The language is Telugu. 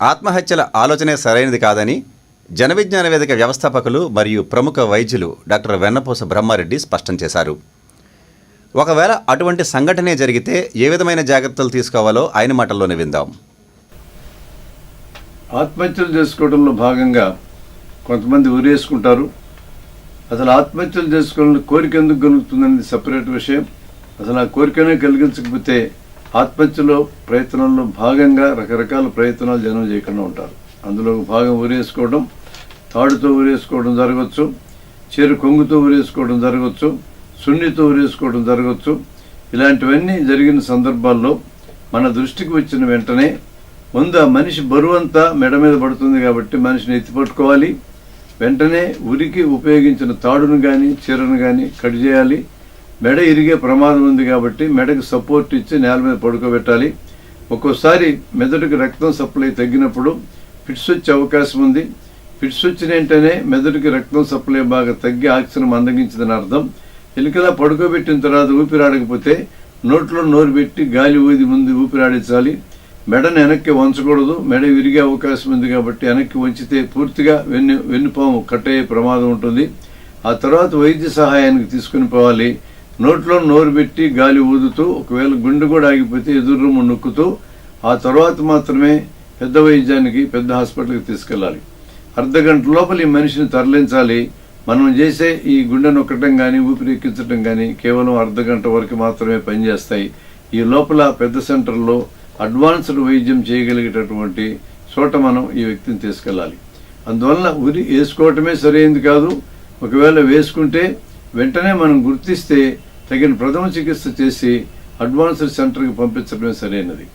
ఆత్మహత్యల ఆలోచనే సరైనది కాదని జనవిజ్ఞాన వేదిక వ్యవస్థాపకులు మరియు ప్రముఖ వైద్యులు డాక్టర్ వెన్నపూస బ్రహ్మారెడ్డి స్పష్టం చేశారు. ఒకవేళ అటువంటి సంఘటనే జరిగితే ఏ విధమైన జాగ్రత్తలు తీసుకోవాలో ఆయన మాటల్లోనే విందాం. ఆత్మహత్యలు చేసుకోవడంలో భాగంగా కొంతమంది ఉరేసుకుంటారు. అసలు ఆత్మహత్యలు చేసుకోవాలని కోరిక ఎందుకు కలుగుతుందనేది సపరేట్ విషయం. అసలు ఆ కోరికనే కలిగించకపోతే ఆత్మహత్యలో ప్రయత్నంలో భాగంగా రకరకాల ప్రయత్నాలు జనం చేయకుండా ఉంటారు. అందులో భాగం ఉరేసుకోవడం, తాడుతో ఉరేసుకోవడం జరగవచ్చు, చీర కొంగుతో ఉరేసుకోవడం జరగవచ్చు, సున్నితో ఉరేసుకోవడం జరగవచ్చు. ఇలాంటివన్నీ జరిగిన సందర్భాల్లో మన దృష్టికి వచ్చిన వెంటనే ముందు ఆ మనిషి బరువంతా మెడ మీద పడుతుంది కాబట్టి మనిషిని ఎత్తిపట్టుకోవాలి. వెంటనే ఉరికి ఉపయోగించిన తాడును కానీ చీరను కానీ కట్ చేయాలి. మెడ ఇరిగే ప్రమాదం ఉంది కాబట్టి మెడకు సపోర్ట్ ఇచ్చి నేల మీద పడుకోబెట్టాలి. ఒక్కోసారి మెదడుకి రక్తం సప్లై తగ్గినప్పుడు ఫిట్స్ వచ్చే అవకాశం ఉంది. ఫిట్స్ వచ్చిన వెంటనే మెదడుకి రక్తం సప్లై బాగా తగ్గి ఆక్సిజన్ మందగించిందని అర్థం. ఎలుకలా పడుకోబెట్టిన తర్వాత ఊపిరాడకపోతే నోట్లో నోరు పెట్టి గాలి ఊది ముందు ఊపిరాడించాలి. మెడను వెనక్కి వంచకూడదు. మెడ విరిగే అవకాశం ఉంది కాబట్టి వెనక్కి వంచితే పూర్తిగా వెన్నుపాము కట్టయ్యే ప్రమాదం ఉంటుంది. ఆ తర్వాత వైద్య సహాయానికి తీసుకుని పోవాలి. నోట్లో నోరు పెట్టి గాలి ఊదుతూ, ఒకవేళ గుండె కూడా ఆగిపోతే ఎదురు రొమ్ము నొక్కుతూ ఆ తర్వాత మాత్రమే పెద్ద వైద్యానికి పెద్ద హాస్పిటల్కి తీసుకెళ్ళాలి. అర్ధగంట లోపల ఈ మనిషిని తరలించాలి. మనం చేసే ఈ గుండె నొక్కటం కానీ ఊపిరి ఎక్కించడం కానీ కేవలం అర్ధగంట వరకు మాత్రమే పనిచేస్తాయి. ఈ లోపల పెద్ద సెంటర్లో అడ్వాన్స్డ్ వైద్యం చేయగలిగేటటువంటి చోట మనం ఈ వ్యక్తిని తీసుకెళ్ళాలి. అందువల్ల ఉరి వేసుకోవటమే సరైనది కాదు. ఒకవేళ వేసుకుంటే వెంటనే మనం గుర్తిస్తే తగిన ప్రథమ చికిత్స చేసి అడ్వాన్స్డ్ సెంటర్కి పంపించడమే సరైనది.